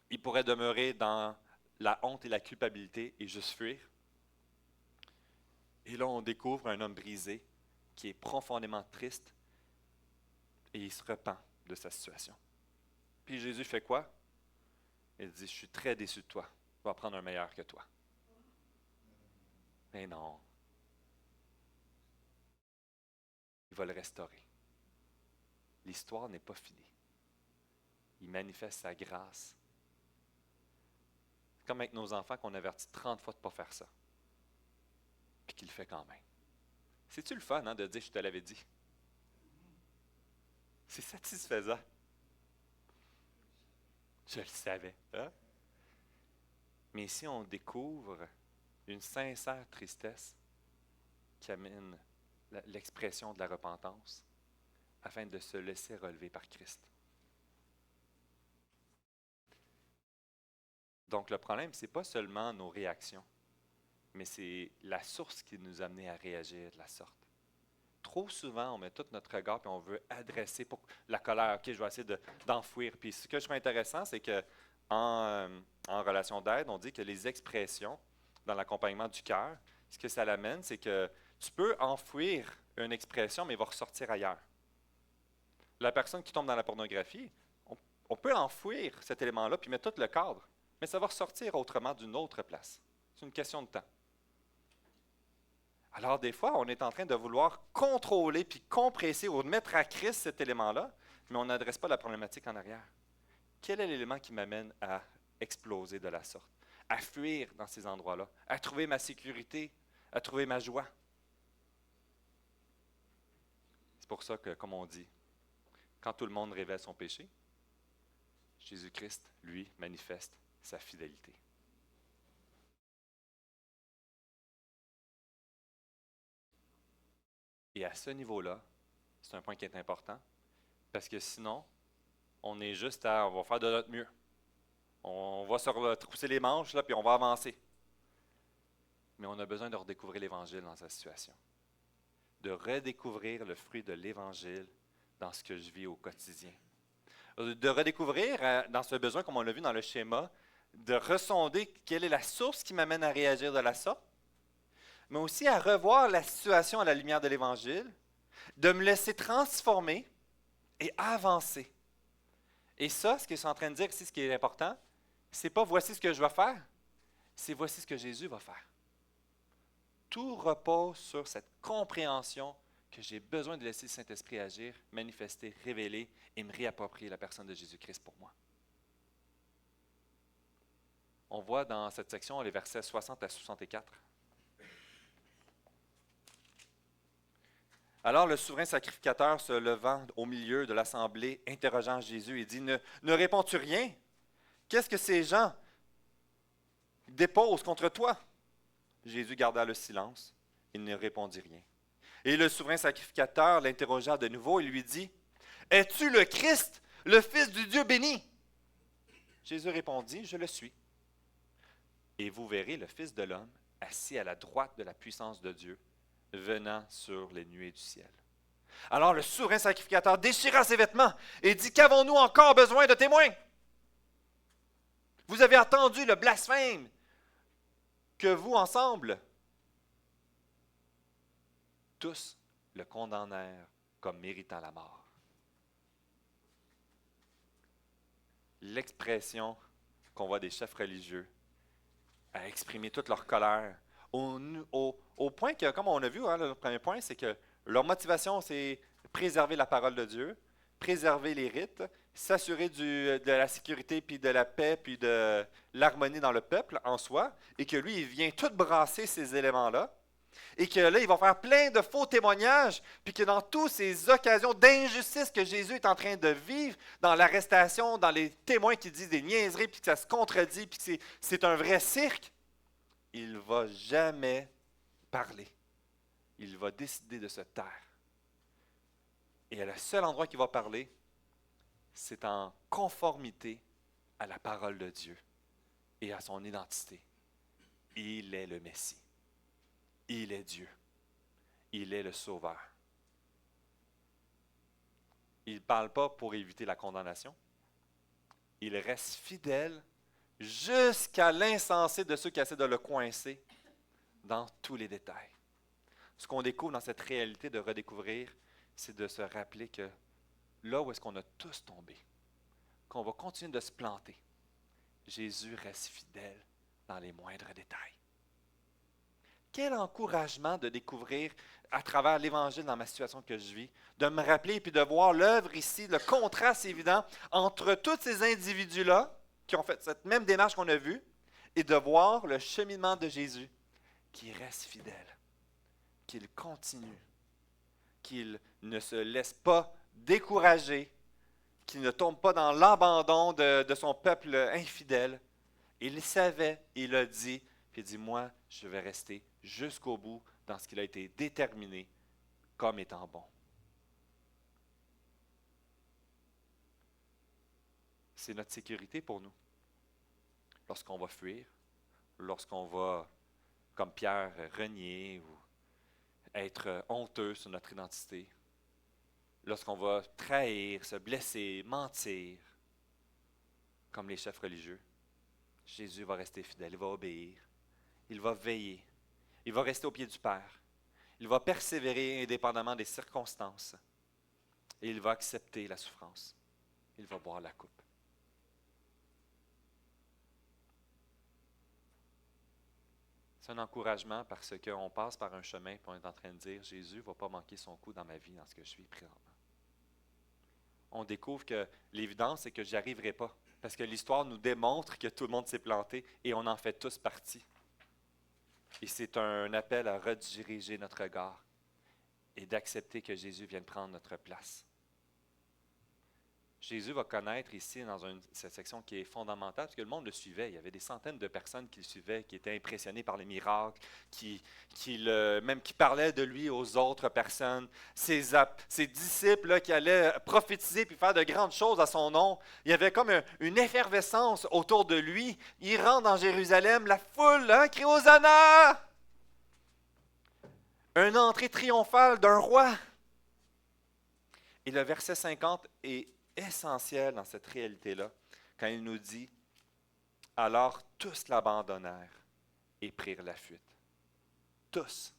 Il pourrait demeurer dans la honte et la culpabilité et juste fuir. Et là, on découvre un homme brisé qui est profondément triste et il se repent de sa situation. Puis Jésus fait quoi? Il dit, je suis très déçu de toi. je vais prendre un meilleur que toi. Mais non. Il va le restaurer. L'histoire n'est pas finie. Il manifeste sa grâce. C'est comme avec nos enfants qu'on avertit 30 fois de ne pas faire ça. Puis qu'il le fait quand même. C'est-tu le fun, hein, de dire « je te l'avais dit ». C'est satisfaisant. Je le savais. Hein? Mais ici, on découvre une sincère tristesse qui amène l'expression de la repentance afin de se laisser relever par Christ. Donc, le problème, ce n'est pas seulement nos réactions, mais c'est la source qui nous a amenés à réagir de la sorte. Trop souvent, on met tout notre regard et on veut adresser pour la colère. OK, je vais essayer d'enfouir. Puis ce que je trouve intéressant, c'est qu'en relation d'aide, on dit que les expressions dans l'accompagnement du cœur, ce que ça l'amène, c'est que tu peux enfouir une expression, mais elle va ressortir ailleurs. La personne qui tombe dans la pornographie, on peut enfouir cet élément-là puis mettre tout le cadre, mais ça va ressortir autrement d'une autre place. C'est une question de temps. Alors, des fois, on est en train de vouloir contrôler puis compresser ou mettre à Christ cet élément-là, mais on n'adresse pas la problématique en arrière. Quel est l'élément qui m'amène à exploser de la sorte, à fuir dans ces endroits-là, à trouver ma sécurité, à trouver ma joie? C'est pour ça que, comme on dit, quand tout le monde révèle son péché, Jésus-Christ, lui, manifeste sa fidélité. Et à ce niveau-là, c'est un point qui est important, parce que sinon, on va faire de notre mieux. On va se retrousser les manches, là, puis on va avancer. Mais on a besoin de redécouvrir l'Évangile dans sa situation. De redécouvrir le fruit de l'Évangile dans ce que je vis au quotidien. De redécouvrir, dans ce besoin, comme on l'a vu dans le schéma, de ressonder quelle est la source qui m'amène à réagir de la sorte, mais aussi à revoir la situation à la lumière de l'Évangile, de me laisser transformer et avancer. Et ça, ce que je suis en train de dire ici, ce qui est important, c'est pas voici ce que je vais faire, c'est voici ce que Jésus va faire. Tout repose sur cette compréhension que j'ai besoin de laisser le Saint-Esprit agir, manifester, révéler et me réapproprier la personne de Jésus-Christ pour moi. On voit dans cette section les versets 60 à 64. Alors le souverain sacrificateur, se levant au milieu de l'assemblée, interrogeant Jésus, il dit, ne réponds-tu rien? Qu'est-ce que ces gens déposent contre toi? Jésus garda le silence, il ne répondit rien. Et le souverain sacrificateur l'interrogea de nouveau et lui dit, es-tu le Christ, le Fils du Dieu béni? Jésus répondit, je le suis. Et vous verrez le Fils de l'homme assis à la droite de la puissance de Dieu, venant sur les nuées du ciel. Alors le souverain sacrificateur déchira ses vêtements et dit, qu'avons-nous encore besoin de témoins? Vous avez entendu le blasphème que vous, ensemble, tous le condamnèrent comme méritant la mort. L'expression qu'on voit des chefs religieux à exprimer toute leur colère, au point que, comme on a vu, hein, le premier point, c'est que leur motivation, c'est préserver la parole de Dieu, préserver les rites, s'assurer de la sécurité, puis de la paix, puis de l'harmonie dans le peuple en soi, et que lui, il vient tout brasser ces éléments-là, et que là, il va faire plein de faux témoignages, puis que dans toutes ces occasions d'injustice que Jésus est en train de vivre, dans l'arrestation, dans les témoins qui disent des niaiseries, puis que ça se contredit, puis que c'est un vrai cirque, il ne va jamais parler. Il va décider de se taire. Et le seul endroit qu'il va parler, c'est en conformité à la parole de Dieu et à son identité. Il est le Messie. Il est Dieu. Il est le Sauveur. Il ne parle pas pour éviter la condamnation. Il reste fidèle jusqu'à l'insensé de ceux qui essaient de le coincer dans tous les détails. Ce qu'on découvre dans cette réalité de redécouvrir, c'est de se rappeler que là où est-ce qu'on a tous tombé, qu'on va continuer de se planter, Jésus reste fidèle dans les moindres détails. Quel encouragement de découvrir à travers l'Évangile dans ma situation que je vis, de me rappeler puis de voir l'œuvre ici, le contraste évident entre tous ces individus-là qui ont fait cette même démarche qu'on a vue et de voir le cheminement de Jésus qui reste fidèle, qu'il continue, qu'il ne se laisse pas décourager, qu'il ne tombe pas dans l'abandon de son peuple infidèle. Il savait, il a dit, puis il dit, moi, je vais rester jusqu'au bout dans ce qu'il a été déterminé comme étant bon. C'est notre sécurité pour nous. Lorsqu'on va fuir, lorsqu'on va, comme Pierre, renier ou être honteux sur notre identité, lorsqu'on va trahir, se blesser, mentir, comme les chefs religieux, Jésus va rester fidèle, il va obéir, il va veiller, il va rester au pied du Père, il va persévérer indépendamment des circonstances et il va accepter la souffrance, il va boire la coupe. C'est un encouragement parce qu'on passe par un chemin et on est en train de dire, Jésus ne va pas manquer son coup dans ma vie, dans ce que je suis présentement. On découvre que l'évidence, c'est que je n'y arriverai pas. Parce que l'histoire nous démontre que tout le monde s'est planté et on en fait tous partie. Et c'est un appel à rediriger notre regard et d'accepter que Jésus vienne prendre notre place. Jésus va connaître ici, dans cette section qui est fondamentale, parce que le monde le suivait. Il y avait des centaines de personnes qui le suivaient, qui étaient impressionnées par les miracles, qui parlaient de lui aux autres personnes. Ses disciples là, qui allaient prophétiser puis faire de grandes choses à son nom. Il y avait comme une effervescence autour de lui. Il rentre dans Jérusalem, la foule crie Hosanna! Une entrée triomphale d'un roi. Et le verset 50 est essentiel dans cette réalité-là, quand il nous dit « Alors tous l'abandonnèrent et prirent la fuite. » Tous.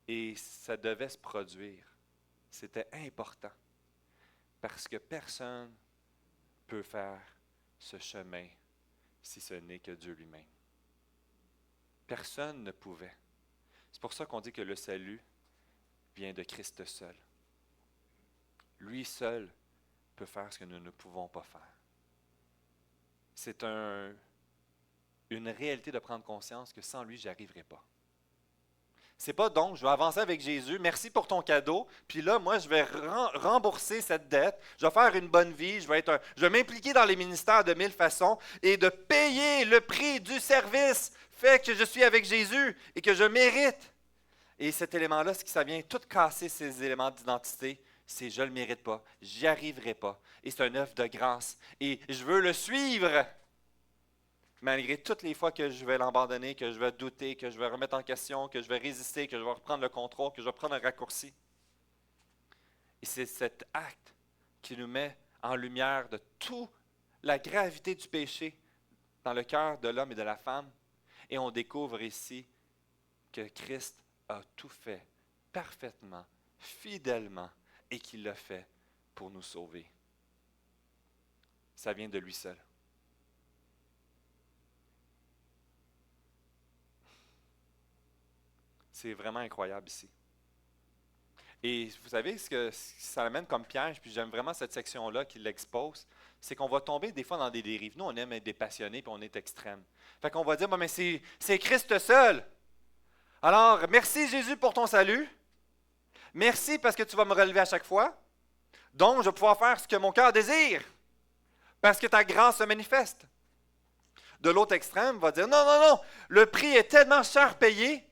Et ça devait se produire. C'était important. Parce que personne ne peut faire ce chemin si ce n'est que Dieu lui-même. Personne ne pouvait. C'est pour ça qu'on dit que le salut vient de Christ seul. Lui seul peut faire ce que nous ne pouvons pas faire. C'est une réalité de prendre conscience que sans lui, je n'y arriverai pas. C'est pas donc, je vais avancer avec Jésus, merci pour ton cadeau, puis là, moi, je vais rembourser cette dette, je vais faire une bonne vie, je vais m'impliquer dans les ministères de 1000 façons et de payer le prix du service fait que je suis avec Jésus et que je mérite. Et cet élément-là, ça vient tout casser ces éléments d'identité. C'est je ne le mérite pas, j'y arriverai pas. Et c'est un œuvre de grâce. Et je veux le suivre. Malgré toutes les fois que je vais l'abandonner, que je vais douter, que je vais remettre en question, que je vais résister, que je vais reprendre le contrôle, que je vais prendre un raccourci. Et c'est cet acte qui nous met en lumière de toute la gravité du péché dans le cœur de l'homme et de la femme. Et on découvre ici que Christ a tout fait parfaitement, fidèlement, et qu'il l'a fait pour nous sauver. Ça vient de lui seul. C'est vraiment incroyable ici. Et vous savez ce que ça amène comme piège, puis j'aime vraiment cette section-là qui l'expose, c'est qu'on va tomber des fois dans des dérives. Nous, on aime être des passionnés, puis on est extrême. Fait qu'on va dire, bon, mais c'est Christ seul. Alors, merci Jésus pour ton salut. Merci parce que tu vas me relever à chaque fois. Donc, je vais pouvoir faire ce que mon cœur désire. Parce que ta grâce se manifeste. De l'autre extrême, va dire, non, non, non, le prix est tellement cher payé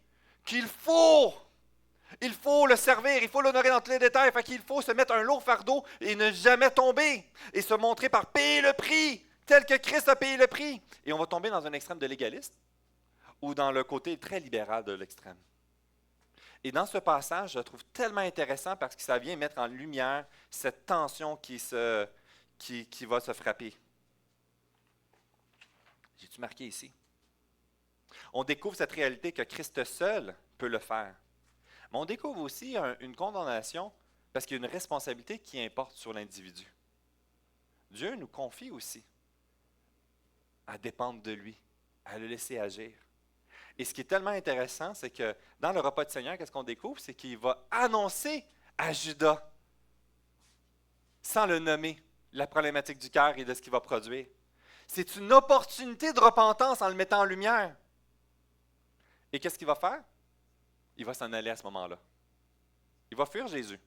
qu'il faut le servir, il faut l'honorer dans tous les détails. Fait qu'il faut se mettre un lourd fardeau et ne jamais tomber. Et se montrer par payer le prix, tel que Christ a payé le prix. Et on va tomber dans un extrême de légaliste ou dans le côté très libéral de l'extrême. Et dans ce passage, je le trouve tellement intéressant parce que ça vient mettre en lumière cette tension qui va se frapper. J'ai-tu marqué ici? On découvre cette réalité que Christ seul peut le faire. Mais on découvre aussi une condamnation parce qu'il y a une responsabilité qui importe sur l'individu. Dieu nous confie aussi à dépendre de lui, à le laisser agir. Et ce qui est tellement intéressant, c'est que dans le repas du Seigneur, qu'est-ce qu'on découvre? C'est qu'il va annoncer à Judas, sans le nommer, la problématique du cœur et de ce qu'il va produire. C'est une opportunité de repentance en le mettant en lumière. Et qu'est-ce qu'il va faire? Il va s'en aller à ce moment-là. Il va fuir Jésus.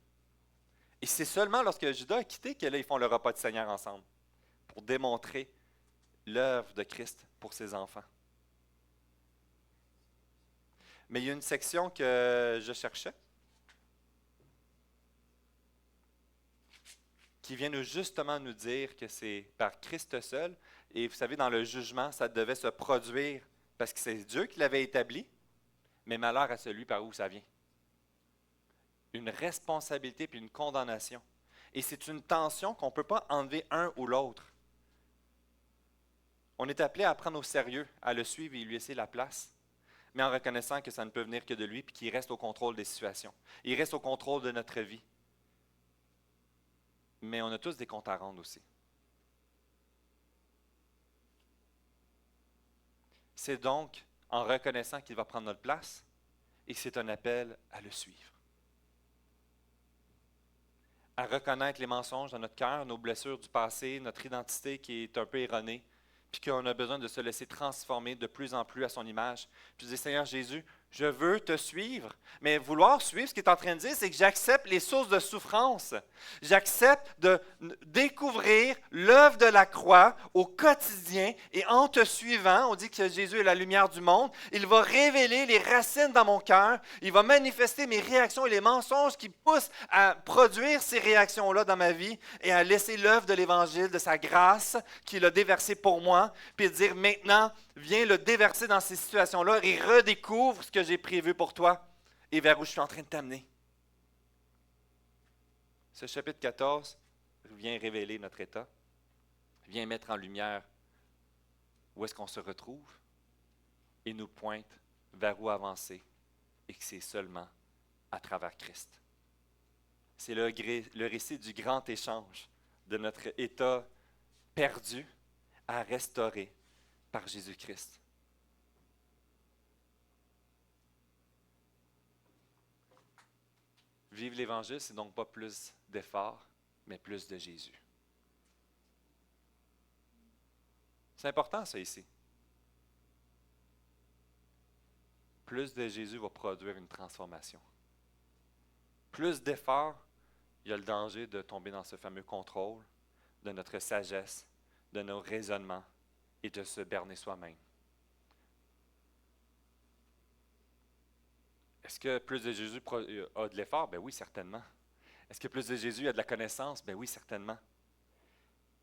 Et c'est seulement lorsque Judas a quitté que là, ils font le repas du Seigneur ensemble pour démontrer l'œuvre de Christ pour ses enfants. Mais il y a une section que je cherchais qui vient justement nous dire que c'est par Christ seul. Et vous savez, dans le jugement, ça devait se produire parce que c'est Dieu qui l'avait établi, mais malheur à celui par où ça vient. Une responsabilité puis une condamnation. Et c'est une tension qu'on ne peut pas enlever un ou l'autre. On est appelé à prendre au sérieux, à le suivre et lui laisser la place, mais en reconnaissant que ça ne peut venir que de lui puis qu'il reste au contrôle des situations. Il reste au contrôle de notre vie. Mais on a tous des comptes à rendre aussi. C'est donc en reconnaissant qu'il va prendre notre place et que c'est un appel à le suivre. À reconnaître les mensonges dans notre cœur, nos blessures du passé, notre identité qui est un peu erronée, puis qu'on a besoin de se laisser transformer de plus en plus à son image. Puis je dis, Seigneur Jésus, je veux te suivre. Mais vouloir suivre, ce qu'il est en train de dire, c'est que j'accepte les sources de souffrance. J'accepte de découvrir l'œuvre de la croix au quotidien. Et en te suivant, on dit que Jésus est la lumière du monde, il va révéler les racines dans mon cœur. Il va manifester mes réactions et les mensonges qui poussent à produire ces réactions-là dans ma vie et à laisser l'œuvre de l'Évangile, de sa grâce qu'il a déversée pour moi, puis de dire maintenant, viens le déverser dans ces situations-là et redécouvre ce que j'ai prévu pour toi et vers où je suis en train de t'amener. Ce chapitre 14 vient révéler notre état, vient mettre en lumière où est-ce qu'on se retrouve et nous pointe vers où avancer et que c'est seulement à travers Christ. C'est le récit du grand échange de notre état perdu à restaurer par Jésus-Christ. Vivre l'Évangile, c'est donc pas plus d'efforts, mais plus de Jésus. C'est important ça ici. Plus de Jésus va produire une transformation. Plus d'efforts, il y a le danger de tomber dans ce fameux contrôle de notre sagesse, de nos raisonnements et de se berner soi-même. Est-ce que plus de Jésus a de l'effort? Ben oui, certainement. Est-ce que plus de Jésus a de la connaissance? Ben oui, certainement.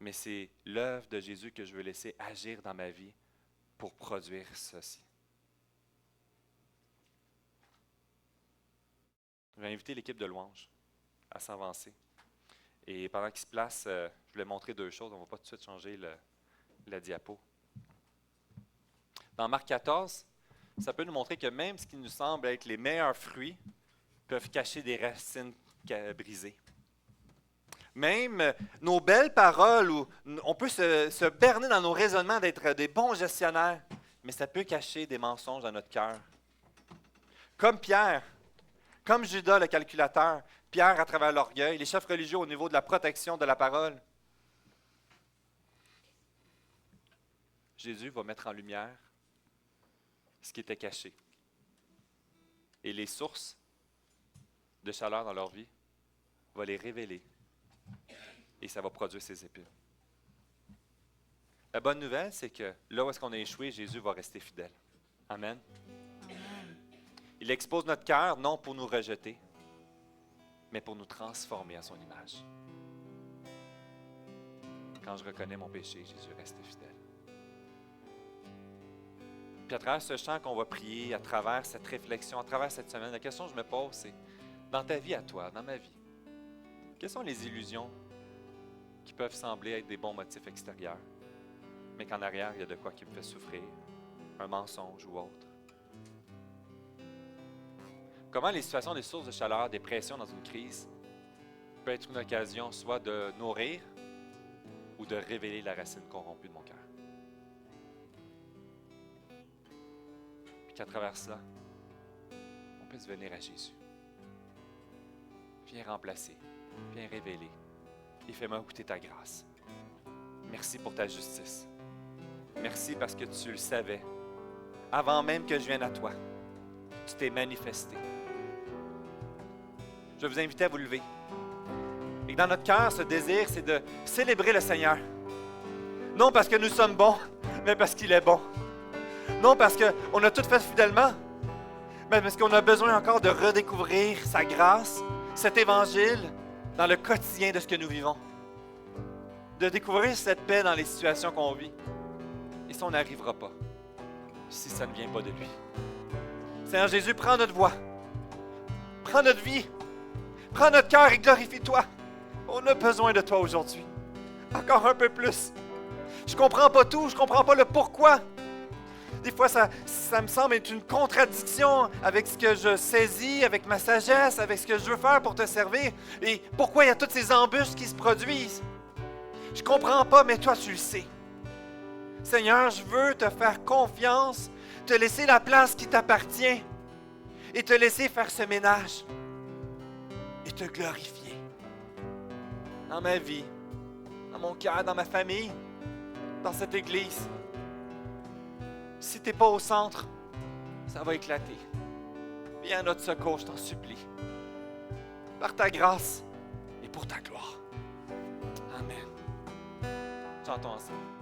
Mais c'est l'œuvre de Jésus que je veux laisser agir dans ma vie pour produire ceci. Je vais inviter l'équipe de louange à s'avancer. Et pendant qu'ils se placent, je voulais montrer deux choses. On ne va pas tout de suite changer la diapo. Dans Marc 14, ça peut nous montrer que même ce qui nous semble être les meilleurs fruits peuvent cacher des racines brisées. Même nos belles paroles, où on peut se berner dans nos raisonnements d'être des bons gestionnaires, mais ça peut cacher des mensonges dans notre cœur. Comme Pierre, comme Judas le calculateur, Pierre à travers l'orgueil, les chefs religieux au niveau de la protection de la parole. Jésus va mettre en lumière ce qui était caché. Et les sources de chaleur dans leur vie va les révéler. Et ça va produire ses épines. La bonne nouvelle, c'est que là où est-ce qu'on a échoué, Jésus va rester fidèle. Amen. Il expose notre cœur, non pour nous rejeter, mais pour nous transformer à son image. Quand je reconnais mon péché, Jésus reste fidèle. Puis à travers ce chant qu'on va prier, à travers cette réflexion, à travers cette semaine, la question que je me pose, c'est, dans ta vie à toi, dans ma vie, quelles sont les illusions qui peuvent sembler être des bons motifs extérieurs, mais qu'en arrière, il y a de quoi qui me fait souffrir, un mensonge ou autre? Comment les situations, des sources de chaleur, des pressions dans une crise, peut être une occasion soit de nourrir ou de révéler la racine corrompue de mon cœur? qu'à travers cela, on puisse venir à Jésus. Viens remplacer, viens révéler et fais-moi goûter ta grâce. Merci pour ta justice. Merci parce que tu le savais. Avant même que je vienne à toi, tu t'es manifesté. Je vais vous inviter à vous lever. Et que dans notre cœur, ce désir, c'est de célébrer le Seigneur. Non parce que nous sommes bons, mais parce qu'il est bon. Non parce qu'on a tout fait fidèlement, mais parce qu'on a besoin encore de redécouvrir sa grâce, cet évangile, dans le quotidien de ce que nous vivons. De découvrir cette paix dans les situations qu'on vit. Et ça, on n'arrivera pas si ça ne vient pas de lui. Seigneur Jésus, prends notre voix. Prends notre vie. Prends notre cœur et glorifie-toi. On a besoin de toi aujourd'hui. Encore un peu plus. Je ne comprends pas tout, je ne comprends pas le pourquoi. Des fois, ça me semble être une contradiction avec ce que je saisis, avec ma sagesse, avec ce que je veux faire pour te servir. Et pourquoi il y a toutes ces embûches qui se produisent. Je ne comprends pas, mais toi, tu le sais. Seigneur, je veux te faire confiance, te laisser la place qui t'appartient et te laisser faire ce ménage et te glorifier dans ma vie, dans mon cœur, dans ma famille, dans cette église. Si tu n'es pas au centre, ça va éclater. Viens à notre secours, je t'en supplie. Par ta grâce et pour ta gloire. Amen. Chantons ensemble.